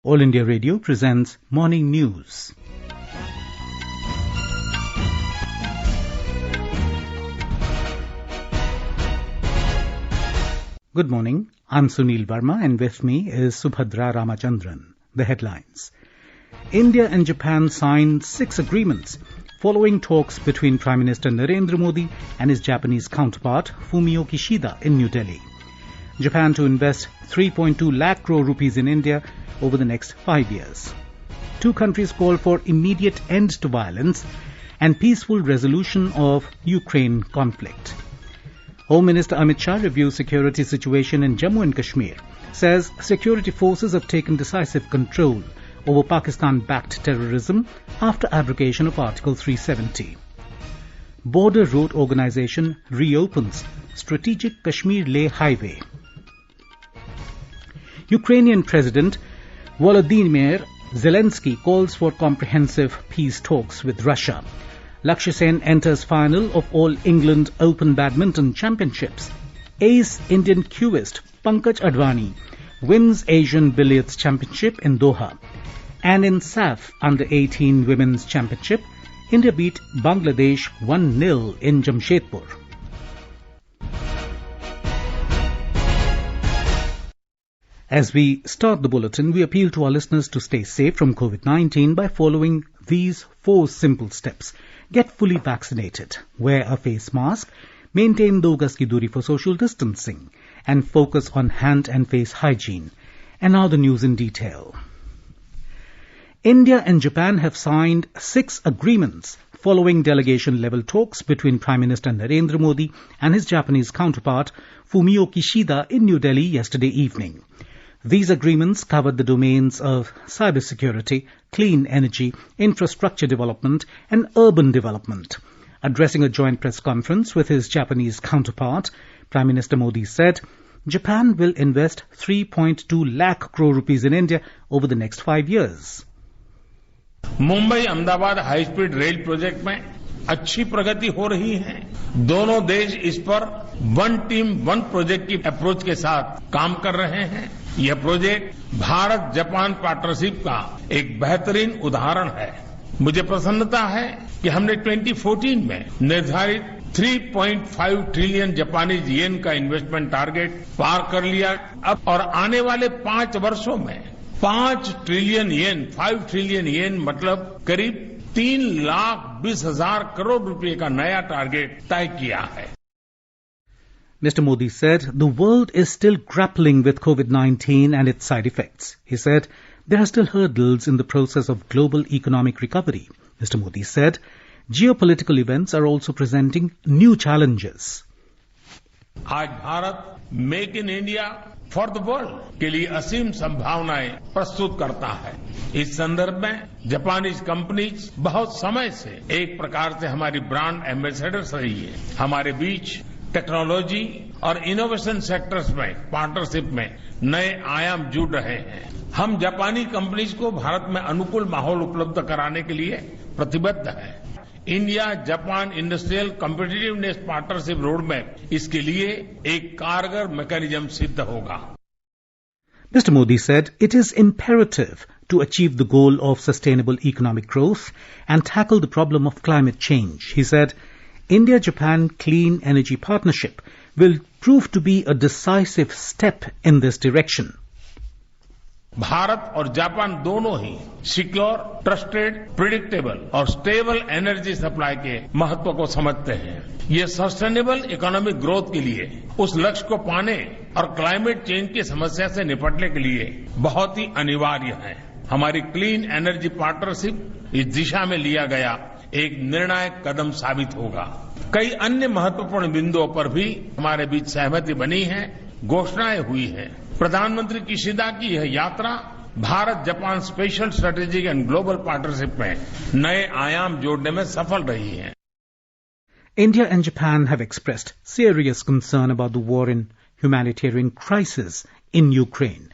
All India Radio presents Morning News. Good morning, I'm Sunil Verma and with me is Subhadra Ramachandran. The headlines. India and Japan signed 6 agreements following talks between Prime Minister Narendra Modi and his Japanese counterpart Fumio Kishida in New Delhi. Japan to invest 3.2 lakh crore rupees in India over the next 5 years. 2 countries call for immediate end to violence and peaceful resolution of Ukraine conflict. Home Minister Amit Shah reviews security situation in Jammu and Kashmir, says security forces have taken decisive control over Pakistan-backed terrorism after abrogation of Article 370. Border Road Organization reopens strategic Kashmir-Leh highway. Ukrainian President Volodymyr Zelensky calls for comprehensive peace talks with Russia. Lakshya Sen enters final of All England Open Badminton Championships. Ace Indian queuist Pankaj Advani wins Asian Billiards Championship in Doha. And in SAF Under-18 Women's Championship, India beat Bangladesh 1-0 in Jamshedpur. As we start the bulletin, we appeal to our listeners to stay safe from COVID-19 by following these 4 simple steps. Get fully vaccinated, wear a face mask, maintain 2 gaz ki duri for social distancing, and focus on hand and face hygiene. And now the news in detail. India and Japan have signed 6 agreements following delegation-level talks between Prime Minister Narendra Modi and his Japanese counterpart Fumio Kishida in New Delhi yesterday evening. These agreements covered the domains of cybersecurity, clean energy, infrastructure development and urban development. Addressing a joint press conference with his Japanese counterpart, Prime Minister Modi said, Japan will invest 3.2 lakh crore rupees in India over the next 5 years. Mumbai Ahmedabad high speed rail project में अच्छी प्रगति हो रही है। दोनों देश इस पर one team one project की अप्रोच के साथ काम कर रहे हैं। यह प्रोजेक्ट भारत जापान पार्टनरशिप का एक बेहतरीन उदाहरण है। मुझे प्रसन्नता है कि हमने 2014 में निर्धारित 3.5 ट्रिलियन जापानीज येन का इन्वेस्टमेंट टारगेट पार कर लिया। अब और आने वाले 5 वर्षों में 5 ट्रिलियन येन, 5 ट्रिलियन येन मतलब करीब 3,20,000 करोड़ रुपए का नया टारगेट तय किया है. Mr. Modi said the world is still grappling with COVID-19 and its side effects. He said there are still hurdles in the process of global economic recovery. Mr. Modi said geopolitical events are also presenting new challenges. आज Bharat make in India for the world के लिए असीम संभावनाएं प्रस्तुत करता है. इस संदर्भ में जापानीज कंपनीज बहुत समय से एक प्रकार से हमारी ब्रांड एम्बेसडर्स रही है. हमारे बीच टेक्नोलॉजी और इनोवेशन सेक्टर्स में पार्टनरशिप में नए आयाम जुड़ रहे हैं. हम जापानी कंपनीज को भारत में अनुकूल माहौल उपलब्ध कराने के लिए प्रतिबद्ध हैं. India Japan industrial competitiveness partnership roadmap इसके लिए एक कारगर मैकेनिज्म सिद्ध होगा. Mr. Modi said it is imperative to achieve the goal of sustainable economic growth and tackle the problem of climate change. He said India-Japan Clean Energy Partnership will prove to be a decisive step in this direction. Bharat और Japan दोनों ही secure, trusted, predictable और stable energy supply के महत्व को समझते हैं. ये sustainable economic growth के लिए, उस लक्ष्य को पाने और क्लाइमेट चेंज की समस्या से निपटने के लिए बहुत ही अनिवार्य है. हमारी क्लीन एनर्जी पार्टनरशिप इस दिशा में लिया गया एक निर्णायक कदम साबित होगा. कई अन्य महत्वपूर्ण बिंदुओं पर भी हमारे बीच सहमति बनी है, घोषणाएं हुई हैं. प्रधानमंत्री किशिदा की यह यात्रा Bharat Japan special strategic and global partnership में नए आयाम जोड़ने में सफल रही है. India and Japan have expressed serious concern about the war and humanitarian crisis in Ukraine.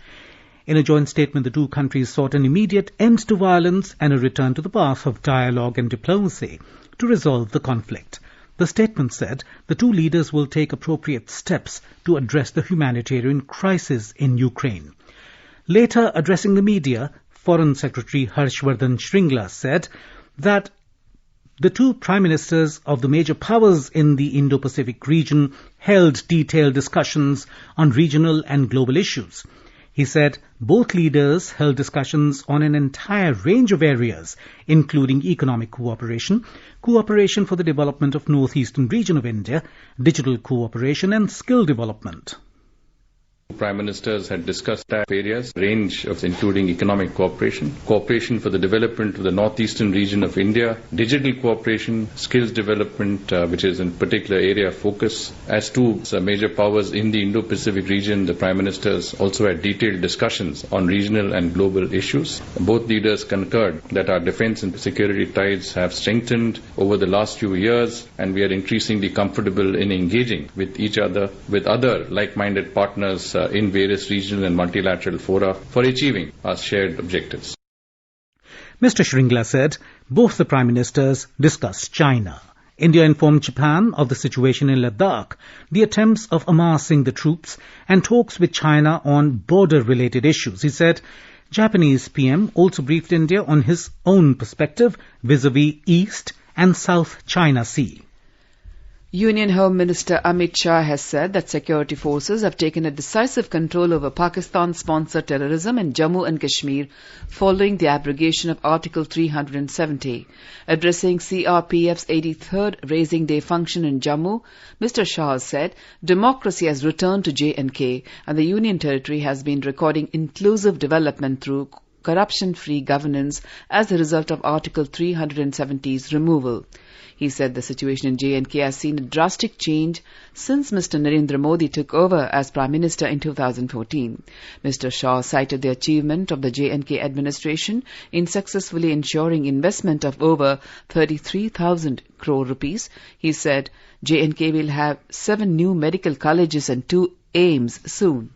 In a joint statement, the 2 countries sought an immediate end to violence and a return to the path of dialogue and diplomacy to resolve the conflict. The statement said the 2 leaders will take appropriate steps to address the humanitarian crisis in Ukraine. Later, addressing the media, Foreign Secretary Harshvardhan Shringla said that the two prime ministers of the major powers in the Indo-Pacific region held detailed discussions on regional and global issues. He said both leaders held discussions on an entire range of areas, including economic cooperation, cooperation for the development of northeastern region of India, digital cooperation and skill development. Prime Ministers had discussed areas, range of including economic cooperation, cooperation for the development of the northeastern region of India, digital cooperation, skills development, which is in particular area of focus. As two major powers in the Indo-Pacific region, the Prime Ministers also had detailed discussions on regional and global issues. Both leaders concurred that our defense and security ties have strengthened over the last few years, and we are increasingly comfortable in engaging with each other, with other like-minded partners in various regional and multilateral fora for achieving our shared objectives. Mr. Shringla said both the Prime Ministers discussed China. India informed Japan of the situation in Ladakh, the attempts of amassing the troops, and talks with China on border-related issues. He said Japanese PM also briefed India on his own perspective vis-à-vis East and South China Sea. Union Home Minister Amit Shah has said that security forces have taken a decisive control over Pakistan-sponsored terrorism in Jammu and Kashmir following the abrogation of Article 370. Addressing CRPF's 83rd Raising Day function in Jammu, Mr. Shah said democracy has returned to J&K and the Union Territory has been recording inclusive development through corruption-free governance as a result of Article 370's removal. He said the situation in J&K has seen a drastic change since Mr. Narendra Modi took over as Prime Minister in 2014. Mr. Shah cited the achievement of the J&K administration in successfully ensuring investment of over 33,000 crore rupees. He said J&K will have 7 new medical colleges and 2 AIIMS soon.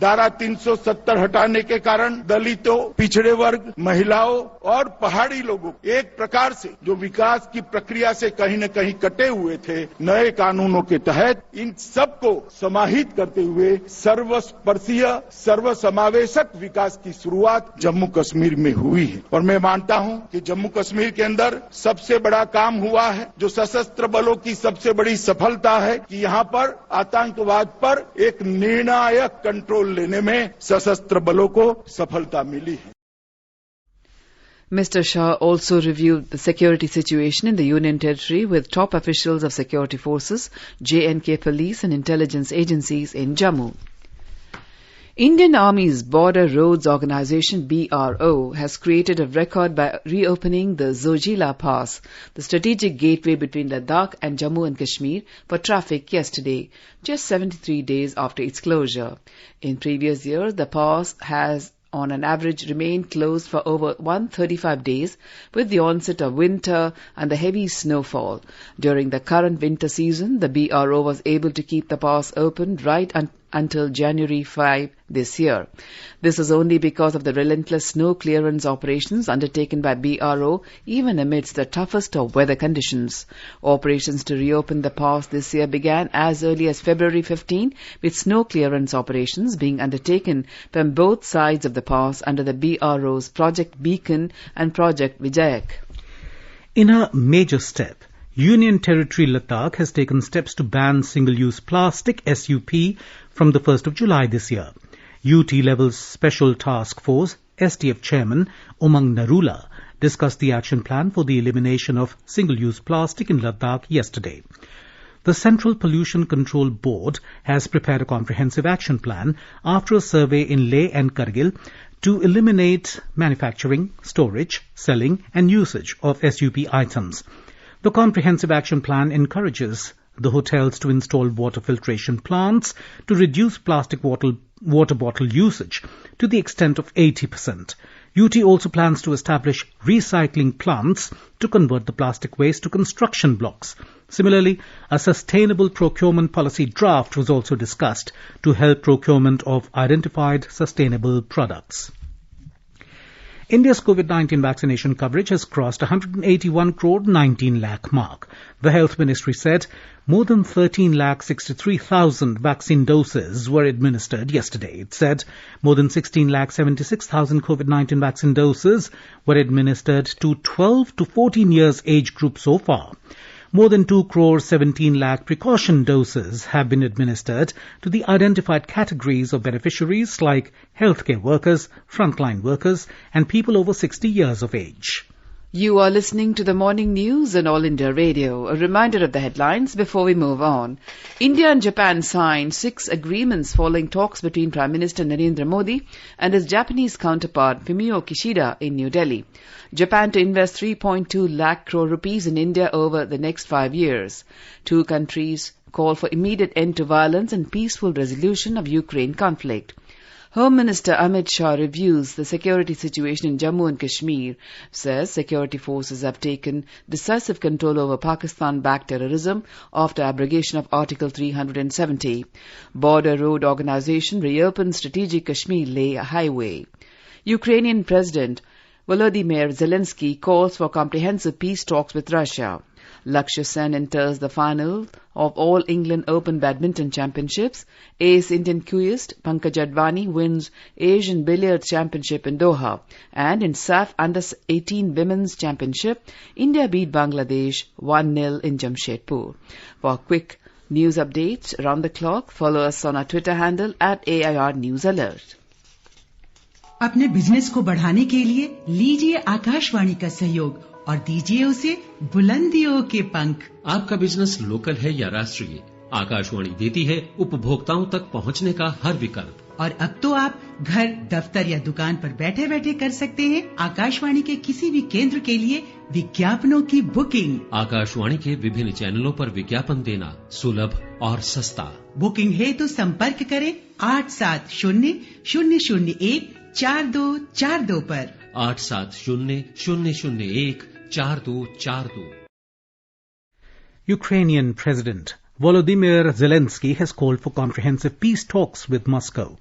धारा 370 हटाने के कारण दलितों, पिछड़े वर्ग, महिलाओं और पहाड़ी लोगों एक प्रकार से जो विकास की प्रक्रिया से कहीं न कहीं कटे हुए थे, नए कानूनों के तहत इन सबको समाहित करते हुए सर्वस्पर्शीय, सर्वसमावेशक विकास की शुरुआत जम्मू कश्मीर में हुई है। और मैं मानता हूं कि जम्मू कश्मीर के अंदर सबसे बड़ा काम हुआ है, जो सशस्त्र बलों की सबसे बड़ी सफलता है कि यहां पर आतंकवाद पर एक निर्णायक कंट्रोल लेने में सशस्त्र बलों को सफलता मिली है। Mr. Shah also reviewed the security situation in the Union Territory with top officials of security forces, J&K police and intelligence agencies in Jammu. Indian Army's Border Roads Organization BRO has created a record by reopening the Zojila Pass, the strategic gateway between Ladakh and Jammu and Kashmir, for traffic yesterday, just 73 days after its closure. In previous years, the pass has on an average remained closed for over 135 days with the onset of winter and the heavy snowfall. During the current winter season, the BRO was able to keep the pass open right until January 5 this year. This is only because of the relentless snow clearance operations undertaken by BRO even amidst the toughest of weather conditions. Operations to reopen the pass this year began as early as February 15 with snow clearance operations being undertaken from both sides of the pass under the BRO's Project Beacon and Project Vijayak. In a major step, Union Territory Ladakh has taken steps to ban single-use plastic SUP from the 1st of July this year. UT-level Special Task Force STF Chairman Umang Narula discussed the action plan for the elimination of single-use plastic in Ladakh yesterday. The Central Pollution Control Board has prepared a comprehensive action plan after a survey in Leh and Kargil to eliminate manufacturing, storage, selling and usage of SUP items. The comprehensive action plan encourages the hotels to install water filtration plants to reduce plastic water bottle usage to the extent of 80%. UT also plans to establish recycling plants to convert the plastic waste to construction blocks. Similarly, a sustainable procurement policy draft was also discussed to help procurement of identified sustainable products. India's COVID-19 vaccination coverage has crossed 181 crore 19 lakh mark. The Health Ministry said more than 13 lakh 63,000 vaccine doses were administered yesterday. It said more than 16 lakh 76,000 COVID-19 vaccine doses were administered to 12 to 14 years age group so far. More than 2 crore 17 lakh precaution doses have been administered to the identified categories of beneficiaries like healthcare workers, frontline workers and people over 60 years of age. You are listening to the morning news on All India Radio. A reminder of the headlines before we move on. India and Japan signed 6 agreements following talks between Prime Minister Narendra Modi and his Japanese counterpart Fumio Kishida in New Delhi. Japan to invest 3.2 lakh crore rupees in India over the next 5 years. Two countries call for immediate end to violence and peaceful resolution of Ukraine conflict. Home Minister Amit Shah reviews the security situation in Jammu and Kashmir, says security forces have taken decisive control over Pakistan-backed terrorism after abrogation of Article 370. Border Road Organization reopens strategic Kashmir-Leh highway. Ukrainian President Volodymyr Zelensky calls for comprehensive peace talks with Russia. Lakshya Sen enters the final of All England Open Badminton Championships. Ace Indian queuist Pankaj Advani wins Asian Billiard Championship in Doha. And in SAF Under-18 Women's Championship, India beat Bangladesh 1-0 in Jamshedpur. For quick news updates around the clock, follow us on our Twitter handle @AIR News Alert. अपने business को बढ़ाने के लिए लीजिए आकाशवाणी का सहयोग और दीजिए उसे बुलंदियों के पंख। आपका बिजनेस लोकल है या राष्ट्रीय, आकाशवाणी देती है उपभोक्ताओं तक पहुंचने का हर विकल्प। और अब तो आप घर, दफ्तर या दुकान पर बैठे बैठे कर सकते हैं आकाशवाणी के किसी भी केंद्र के लिए विज्ञापनों की बुकिंग। आकाशवाणी के विभिन्न चैनलों पर विज्ञापन देना सुलभ और सस्ता। बुकिंग है तो संपर्क करें 8700014242 पर। 8700014242। Ukrainian President Volodymyr Zelensky has called for comprehensive peace talks with Moscow.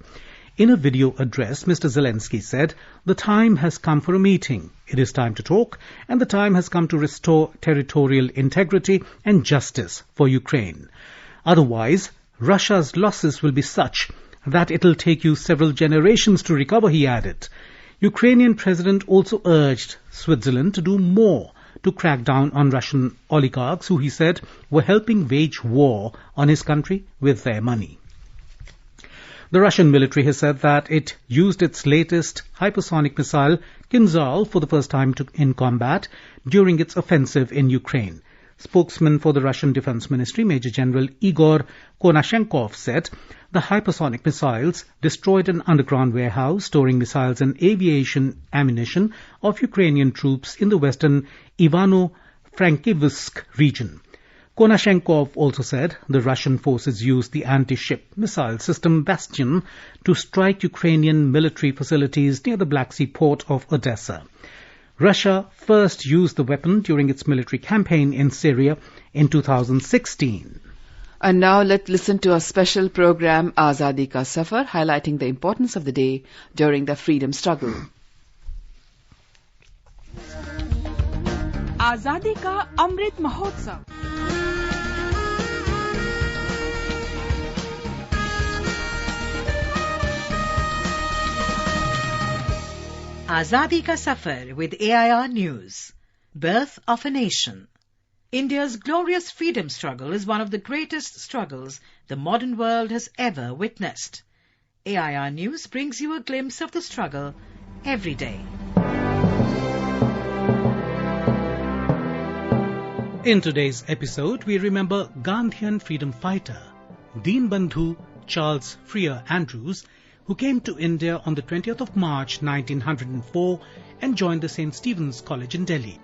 In a video address, Mr. Zelensky said, "The time has come for a meeting. It is time to talk, and the time has come to restore territorial integrity and justice for Ukraine. Otherwise, Russia's losses will be such that it'll take you several generations to recover," he added. Ukrainian President also urged Switzerland to do more to crack down on Russian oligarchs who, he said, were helping wage war on his country with their money. The Russian military has said that it used its latest hypersonic missile, Kinzhal, for the first time in combat during its offensive in Ukraine. Spokesman for the Russian Defense Ministry, Major General Igor Konashenkov, said the hypersonic missiles destroyed an underground warehouse storing missiles and aviation ammunition of Ukrainian troops in the western Ivano-Frankivsk region. Konashenkov also said the Russian forces used the anti-ship missile system Bastion to strike Ukrainian military facilities near the Black Sea port of Odessa. Russia first used the weapon during its military campaign in Syria in 2016. And now let's listen to a special program, Azadi Ka Safar, highlighting the importance of the day during the freedom struggle. आजादी का Amrit Mahotsav. Azadi Ka Safar with AIR News. Birth of a Nation. India's glorious freedom struggle is one of the greatest struggles the modern world has ever witnessed. AIR News brings you a glimpse of the struggle every day. In today's episode, we remember Gandhian freedom fighter Deenbandhu Charles Freer Andrews, who came to India on the 20th of March 1904 and joined the St. Stephen's College in Delhi.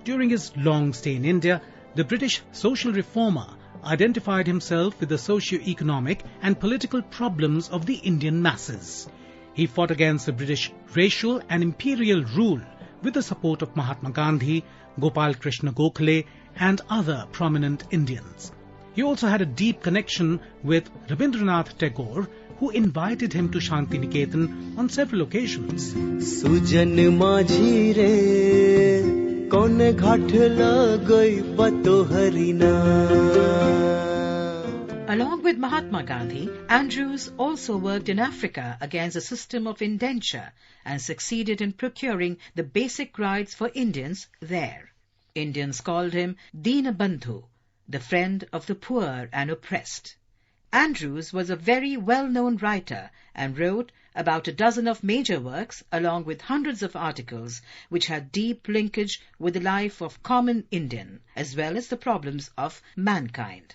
During his long stay in India, the British social reformer identified himself with the socio-economic and political problems of the Indian masses. He fought against the British racial and imperial rule with the support of Mahatma Gandhi, Gopal Krishna Gokhale and other prominent Indians. He also had a deep connection with Rabindranath Tagore, who invited him to Shantiniketan on several occasions. Sujan माझी रे कौन घाट लगई बतो हरिना. Along with Mahatma Gandhi, Andrews also worked in Africa against a system of indenture and succeeded in procuring the basic rights for Indians there. Indians called him Deenabandhu, the friend of the poor and oppressed. Andrews was a very well-known writer and wrote about a dozen of major works along with hundreds of articles which had deep linkage with the life of common Indian as well as the problems of mankind.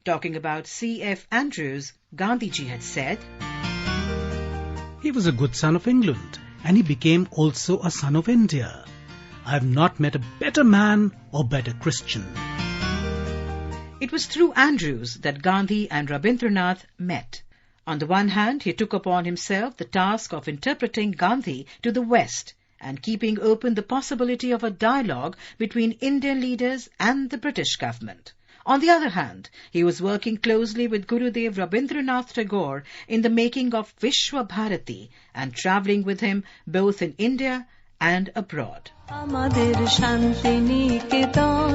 Talking about C.F. Andrews, Gandhiji had said, "He was a good son of England, and he became also a son of India. I have not met a better man or better Christian." It was through Andrews that Gandhi and Rabindranath met. On the one hand, he took upon himself the task of interpreting Gandhi to the West and keeping open the possibility of a dialogue between Indian leaders and the British government. On the other hand, he was working closely with Gurudev Rabindranath Tagore in the making of Vishwa Bharati and travelling with him both in India and abroad. আমাদের শান্তিনিকেতন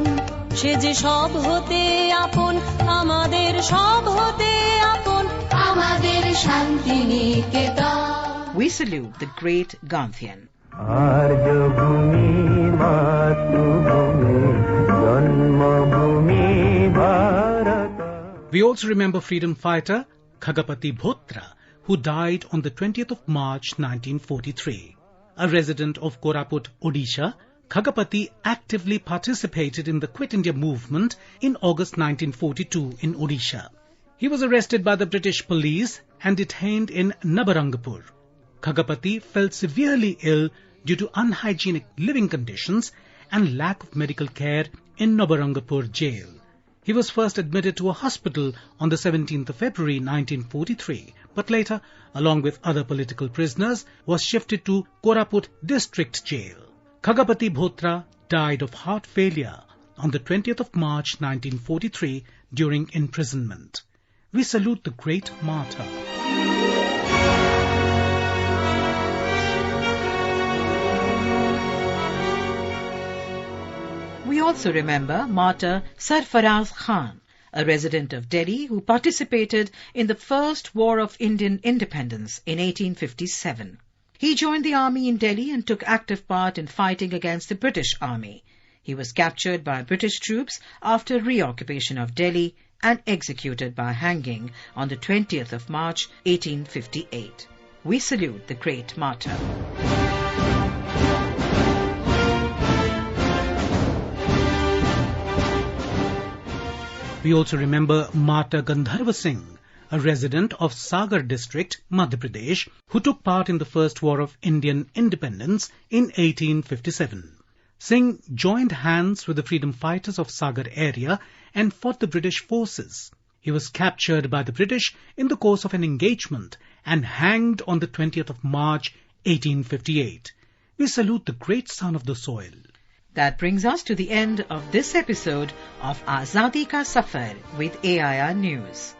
সে যে সব হতে আপন আমাদের সব হতে আপন আমাদের Santiniketan. We salute the great Gandhian. आर्यभूमि मातृभूमि जन्मभूमि Bharat. We also remember freedom fighter Khagapati Bhotra, who died on the 20th of March 1943. A resident of Koraput, Odisha, Khagapati actively participated in the Quit India movement in August 1942 in Odisha. He was arrested by the British police and detained in Nabarangpur. Khagapati fell severely ill due to unhygienic living conditions and lack of medical care in Nabarangpur jail. He was first admitted to a hospital on the 17th of February 1943, but later, along with other political prisoners, was shifted to Koraput district jail. Khagapati Bhotra died of heart failure on the 20th of March 1943 during imprisonment. We salute the great martyr. We also remember martyr Sarfaraz Khan, a resident of Delhi who participated in the First War of Indian Independence in 1857. He joined the army in Delhi and took active part in fighting against the British army. He was captured by British troops after reoccupation of Delhi and executed by hanging on the 20th of March 1858. We salute the great martyr. We also remember martyr Gandharva Singh, a resident of Sagar district, Madhya Pradesh, who took part in the First War of Indian Independence in 1857. Singh joined hands with the freedom fighters of Sagar area and fought the British forces. He was captured by the British in the course of an engagement and hanged on the 20th of March 1858. We salute the great son of the soil. That brings us to the end of this episode of Azadi Ka Safar with AIR News.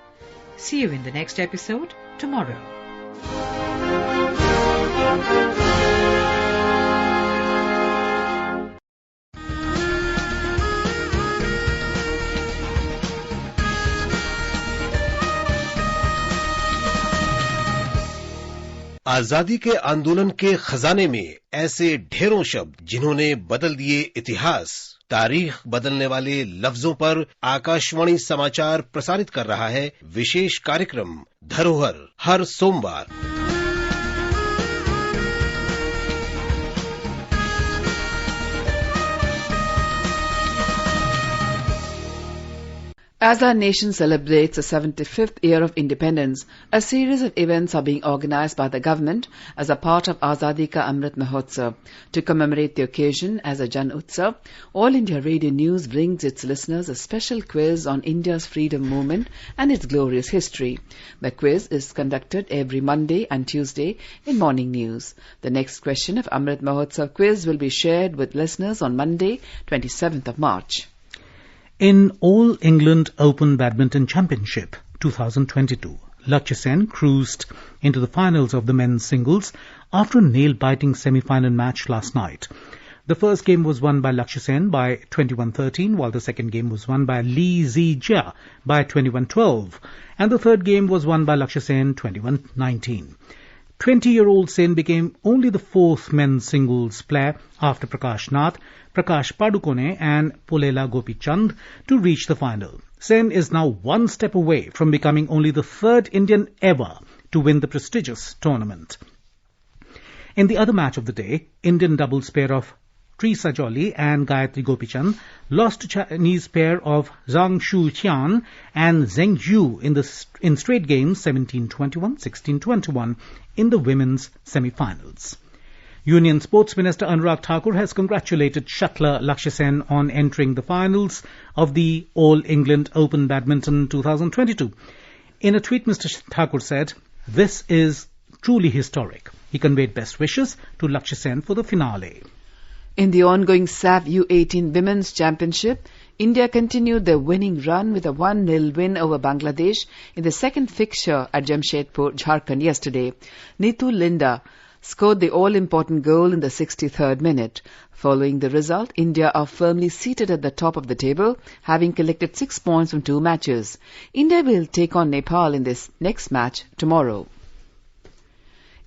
See you in the next episode tomorrow. आजादी के आंदोलन के खजाने में ऐसे ढेरों शब्द जिन्होंने बदल दिए इतिहास, तारीख बदलने वाले लफ्जों पर आकाशवाणी समाचार प्रसारित कर रहा है विशेष कार्यक्रम धरोहर हर सोमवार। As our nation celebrates the 75th year of independence, a series of events are being organized by the government as a part of Azadi Ka Amrit Mahotsav. To commemorate the occasion as a Jan Utsav, All India Radio News brings its listeners a special quiz on India's freedom movement and its glorious history. The quiz is conducted every Monday and Tuesday in Morning News. The next question of Amrit Mahotsav quiz will be shared with listeners on Monday, 27th of March. In All England Open Badminton Championship 2022, Lakshya Sen cruised into the finals of the men's singles after a nail-biting semi-final match last night. The first game was won by Lakshya Sen by 21-13, while the second game was won by Lee Zijia by 21-12, and the third game was won by Lakshya Sen 21-19. 20-year-old Sen became only the fourth men's singles player after Prakash Nath, Prakash Padukone and Pulela Gopichand to reach the final. Sen is now one step away from becoming only the third Indian ever to win the prestigious tournament. In the other match of the day, Indian doubles pair of Trisa Jolly and Gayatri Gopichand lost to Chinese pair of Zhang Shuqian and Zheng Yu in straight games 17-21, 16-21 in the women's semi-finals. Union Sports Minister Anurag Thakur has congratulated shuttler Lakshya Sen on entering the finals of the All England Open Badminton 2022. In a tweet, Mr. Thakur said, "This is truly historic." He conveyed best wishes to Lakshya Sen for the finale. In the ongoing SAF U18 Women's Championship, India continued their winning run with a 1-0 win over Bangladesh in the second fixture at Jamshedpur, Jharkhand yesterday. Neetu Linda scored the all-important goal in the 63rd minute. Following the result, India are firmly seated at the top of the table, having collected 6 points from 2 matches. India will take on Nepal in this next match tomorrow.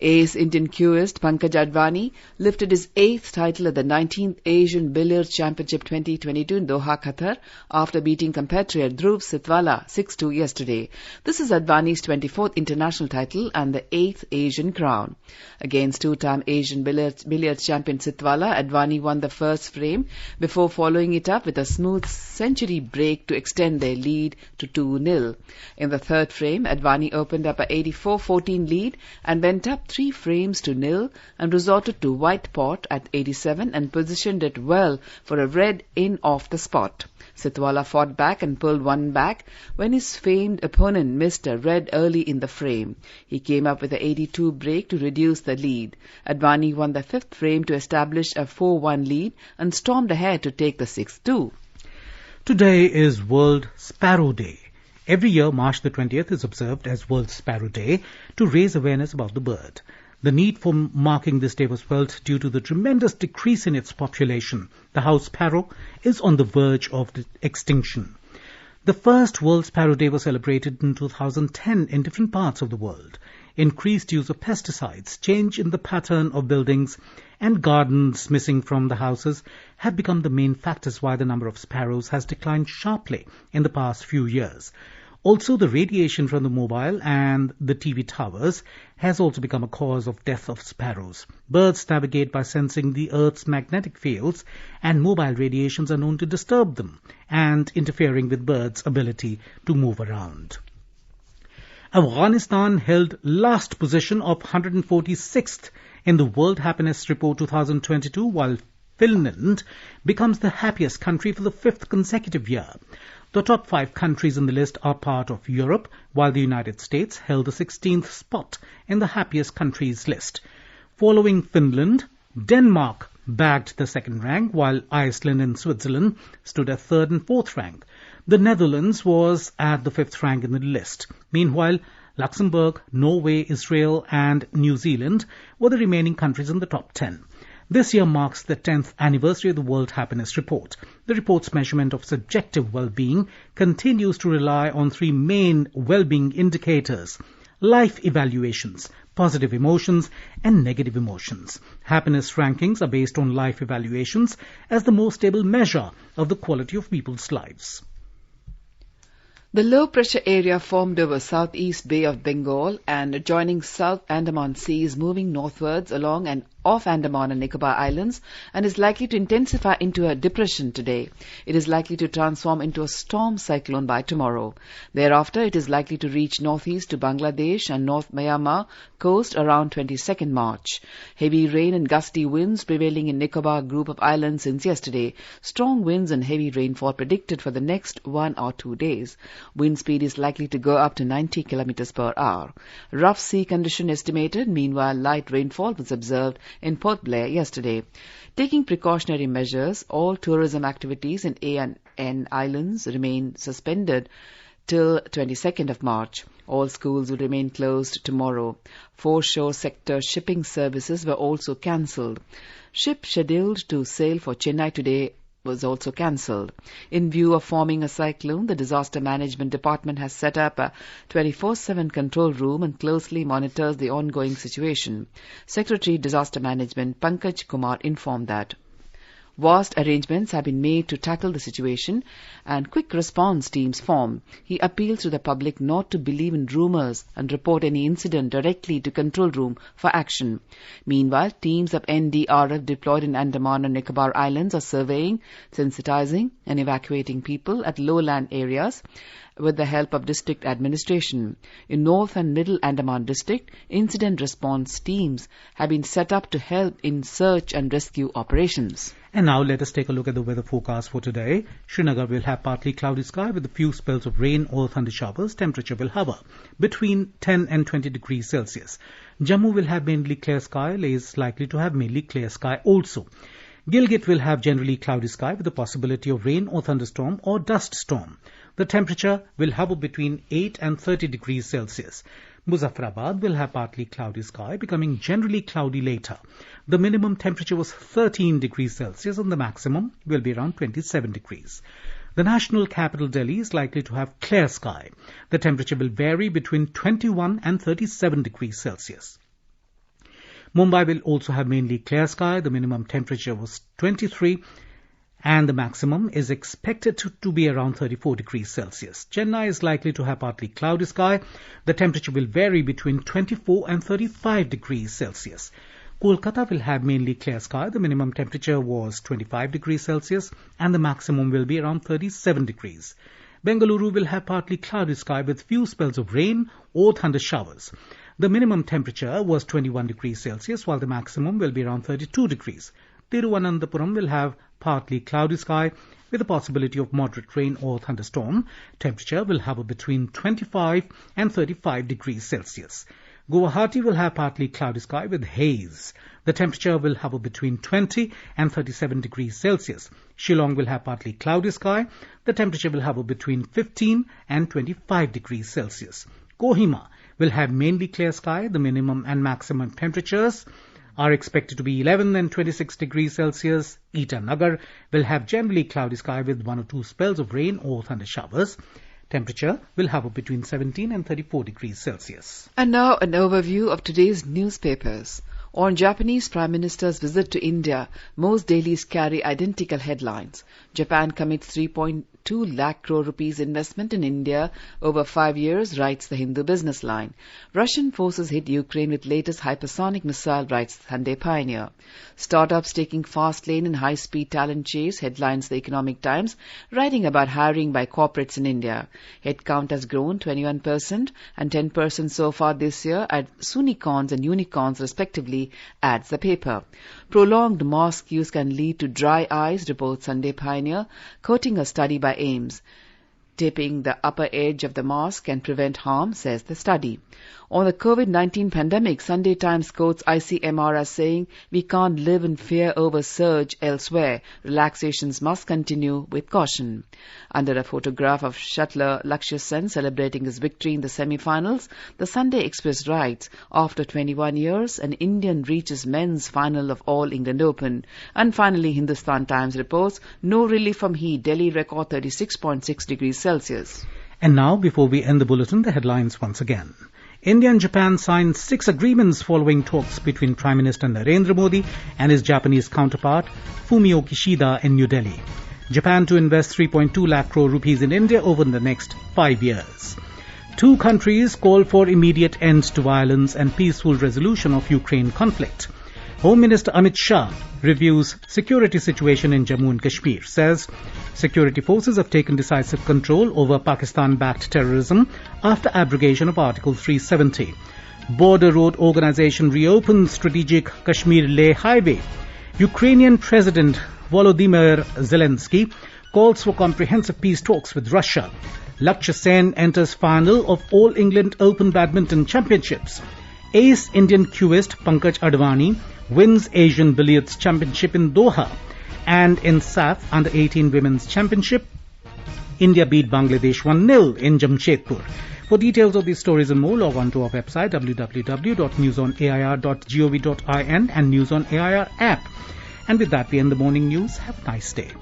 Ace Indian queuist Pankaj Advani lifted his 8th title at the 19th Asian Billiard Championship 2022 in Doha, Qatar, after beating compatriot Dhruv Sitwala 6-2 yesterday. This is Advani's 24th international title and the 8th Asian crown. Against two-time Asian billiard champion Sitwala, Advani won the first frame before following it up with a smooth century break to extend their lead to 2-0. In the third frame, Advani opened up a 84-14 lead and went up 3 frames to 0 and resorted to white pot at 87 and positioned it well for a red in off the spot. Sitwala fought back and pulled one back when his famed opponent missed a red early in the frame. He came up with an 82 break to reduce the lead. Advani won the 5th frame to establish a 4-1 lead and stormed ahead to take the 6-2. Today is World Sparrow Day. Every year, March the 20th is observed as World Sparrow Day to raise awareness about the bird. The need for marking this day was felt due to the tremendous decrease in its population. The house sparrow is on the verge of extinction. The first World Sparrow Day was celebrated in 2010 in different parts of the world. Increased use of pesticides, change in the pattern of buildings, and gardens missing from the houses have become the main factors why the number of sparrows has declined sharply in the past few years. Also, the radiation from the mobile and the TV towers has also become a cause of death of sparrows. Birds navigate by sensing the Earth's magnetic fields, and mobile radiations are known to disturb them and interfering with birds' ability to move around. Afghanistan held last position of 146th in the World Happiness Report 2022, while Finland becomes the happiest country for the 5th consecutive year. The top 5 countries in the list are part of Europe, while the United States held the 16th spot in the happiest countries list. Following Finland, Denmark bagged the 2nd rank, while Iceland and Switzerland stood at 3rd and 4th rank. The Netherlands was at the 5th rank in the list. Meanwhile, Luxembourg, Norway, Israel and New Zealand were the remaining countries in the top 10. This year marks the 10th anniversary of the World Happiness Report. The report's measurement of subjective well-being continues to rely on 3 main well-being indicators: life evaluations, positive emotions and negative emotions. Happiness rankings are based on life evaluations as the most stable measure of the quality of people's lives. The low-pressure area formed over southeast Bay of Bengal and adjoining South Andaman Sea is moving northwards along and off Andaman and Nicobar Islands and is likely to intensify into a depression today. It is likely to transform into a storm cyclone by tomorrow. Thereafter, it is likely to reach northeast to Bangladesh and North Myanmar coast around 22nd March. Heavy rain and gusty winds prevailing in Nicobar group of islands since yesterday. Strong winds and heavy rainfall predicted for the next 1 or 2 days. Wind speed is likely to go up to 90 km per hour. Rough sea condition estimated. Meanwhile, light rainfall was observed in Port Blair yesterday. Taking precautionary measures, all tourism activities in A and N islands remain suspended till 22nd of March. All schools will remain closed tomorrow. Foreshore sector shipping services were also cancelled. Ship scheduled to sail for Chennai today was also cancelled. In view of forming a cyclone, the Disaster Management Department has set up a 24/7 control room and closely monitors the ongoing situation. Secretary Disaster Management Pankaj informed that vast arrangements have been made to tackle the situation and quick response teams formed. He appeals to the public not to believe in rumours and report any incident directly to control room for action. Meanwhile, teams of NDRF deployed in Andaman and Nicobar Islands are surveying, sensitizing and evacuating people at lowland areas with the help of district administration. In North and Middle Andaman district, incident response teams have been set up to help in search and rescue operations. And now let us take a look at the weather forecast for today. Srinagar will have partly cloudy sky with a few spells of rain or thunder showers. Temperature will hover between 10 and 20 degrees Celsius. Jammu will have mainly clear sky. Leh is likely to have mainly clear sky also. Gilgit will have generally cloudy sky with the possibility of rain or thunderstorm or dust storm. The temperature will hover between 8 and 30 degrees Celsius. Muzaffarabad will have partly cloudy sky, becoming generally cloudy later. The minimum temperature was 13 degrees Celsius and the maximum will be around 27 degrees. The national capital Delhi is likely to have clear sky. The temperature will vary between 21 and 37 degrees Celsius. Mumbai will also have mainly clear sky. The minimum temperature was 23 and the maximum is expected to be around 34 degrees Celsius. Chennai is likely to have partly cloudy sky. The temperature will vary between 24 and 35 degrees Celsius. Kolkata will have mainly clear sky. The minimum temperature was 25 degrees Celsius and the maximum will be around 37 degrees. Bengaluru will have partly cloudy sky with few spells of rain or thunder showers. The minimum temperature was 21 degrees Celsius while the maximum will be around 32 degrees. Tiruvananthapuram will have partly cloudy sky with the possibility of moderate rain or thunderstorm. Temperature will hover between 25 and 35 degrees Celsius. Guwahati will have partly cloudy sky with haze. The temperature will hover between 20 and 37 degrees Celsius. Shillong will have partly cloudy sky. The temperature will hover between 15 and 25 degrees Celsius. Kohima will have mainly clear sky. The minimum and maximum temperatures are expected to be 11 and 26 degrees Celsius. Itanagar will have generally cloudy sky with one or two spells of rain or thunder showers. Temperature will hover between 17 and 34 degrees Celsius. And now an overview of today's newspapers. On Japanese Prime Minister's visit to India, most dailies carry identical headlines. Japan commits 3.2 lakh crore rupees investment in India over 5 years, writes the Hindu Business Line. Russian forces hit Ukraine with latest hypersonic missile, writes Sunday Pioneer. Startups taking fast lane in high-speed talent chase, headlines the Economic Times, writing about hiring by corporates in India. Headcount has grown 21% and 10% so far this year at Sunicorns and Unicorns respectively, adds the paper. Prolonged mask use can lead to dry eyes, reports Sunday Pioneer, quoting a study by Ames. Taping the upper edge of the mask can prevent harm, says the study. On the COVID-19 pandemic, Sunday Times quotes ICMR as saying, "We can't live in fear over surge elsewhere. Relaxations must continue with caution." Under a photograph of shuttler Lakshya Sen celebrating his victory in the semi-finals, the Sunday Express writes, after 21 years, an Indian reaches men's final of All England Open. And finally, Hindustan Times reports, no relief from heat, Delhi record 36.6 degrees Celsius. And now, before we end the bulletin, the headlines once again. India and Japan signed 6 agreements following talks between Prime Minister Narendra Modi and his Japanese counterpart Fumio Kishida in New Delhi. Japan to invest 3.2 lakh crore rupees in India over the next 5 years. 2 countries call for immediate end to violence and peaceful resolution of Ukraine conflict. Home Minister Amit Shah reviews security situation in Jammu and Kashmir, says security forces have taken decisive control over Pakistan-backed terrorism after abrogation of Article 370. Border Road Organization reopens strategic Kashmir-Leh highway. Ukrainian President Volodymyr Zelensky calls for comprehensive peace talks with Russia. Lakshya Sen enters final of All England Open Badminton Championships. Ace Indian queuist Pankaj Advani wins Asian Billiards Championship in Doha. And in SAF Under-18 Women's Championship, India beat Bangladesh 1-0 in Jamshedpur. For details of these stories and more, log on to our website www.newsonair.gov.in and News on AIR app. And with that, we end the morning news. Have a nice day.